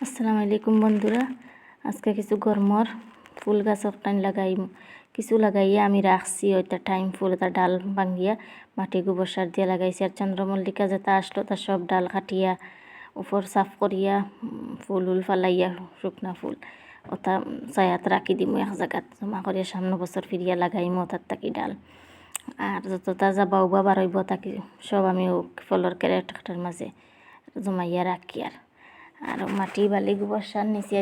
আসসালামু আলাইকুম বন্ধুরা। আজকে কিছু গরমর ফুল গাছ টাইম লাগাইম, কিছু লাগাইয়া আমি রাখছি। ওইটা টাইম ফুল ওটা ডাল ভাঙ্গিয়া মাটি গোবর সার দিয়ে লাগাইছি। আর চন্দ্রমল্লিকা যেটা আসলো তার সব ডাল কাটিয়া উপর সাফ করিয়া ফুল উল ফালাইয়া শুকনা ফুল ওটা ছায়াত রাখি দিমু এক জায়গাত জমা করিয়া সামনে বছর ফিরিয়া লাগাইমু ওটার তাকি ডাল। আর যত তাজা বাউবা বারইব তাকি সব আমি ফলর ক্যারেক্টার মাঝে জমাইয়া রাখি। আর মাটি বালি গোবর সার নিচে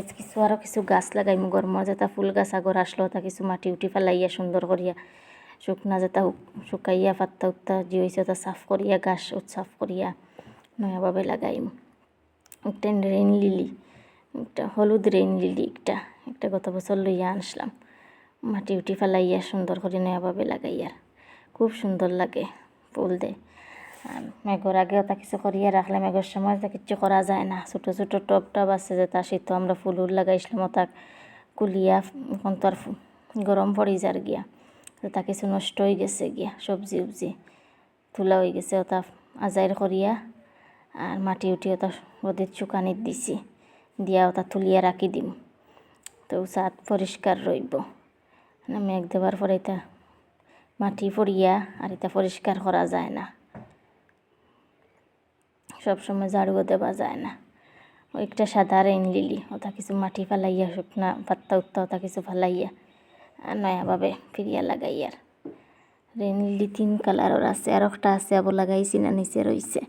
কিছু গাছ লাগাইমু গরমর যেটা ফুল গাছ আগর আসলো তা কিছু মাটি উঠি ফেলাইয়া সুন্দর করিয়া শুকনা যেটা শুকাইয়া পাত্তা উত্তা যে হয়েছে ওটা সাফ করিয়া গাছ সাফ করিয়া নয়াভাবে লাগাইমু। একটা রেইন লিলি, একটা হলুদ রেইন লিলি, একটা গত বছর লইয়া আনছিলাম। মাটি উঠি ফেলাইয়া সুন্দর করে নয়াভাবে লাগাইয়া খুব সুন্দর লাগে ফুল দেয়। মেঘর আগে ওটা কিছু করিয়া রাখলে মেঘর সময় তো কিছু করা যায় না। ছোটো ছোটো টব টব আছে যেটা শীত আমরা ফুল উল লাগাইছিলাম ওটা কুলিয়া এখন তো আর গরম পড়ি যার গিয়া ওটা কিছু নষ্ট হয়ে গেছে গিয়া, সবজি উবজি তুলা হয়ে গেছে ওটা আজাইর করিয়া আর মাটি উঠি ওটা রোদের শুকানিত দিছি দিয়া ওটা তুলিয়া রাখি দিম। তো ছাদ পরিষ্কার রইব না, মেঘ দেওয়ার পরে এটা মাটি পড়িয়া আর এটা পরিষ্কার করা যায় না, সবসময় ঝাড়ুও দেওয়া যায় না। একটা সাদা রেইন লিলি ওটা কিছু মাটি ফেলাইয়া শুকনা পাত্তা উত্তা ওটা কিছু ফেলাইয়া আর নয়াভাবে ফিরিয়া লাগাইয়ার। রেইন লিলি 3 কালারের আছে, আর একটা আছে আবার লাগাইছি না নিচে রইছে।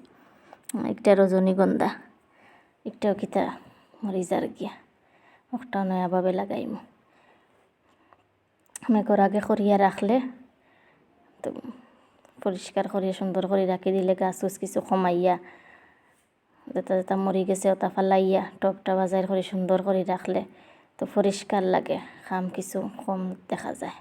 একটা রজনীগন্ধা, একটাও কিতা মরিজার গিয়া, একটা নয়াভাবে লাগাইমু। মেঘর আগে করিয়া রাখলে তো পরিষ্কার করিয়া সুন্দর করে রাখি দিলে গাছ কিছু কমাইয়া যেটা যেটা মরি গেছে ওটা ফালাইয়া টবটা বাজার করে সুন্দর করে রাখলে তো পরিষ্কার লাগে, খাম কিছু কম দেখা যায়।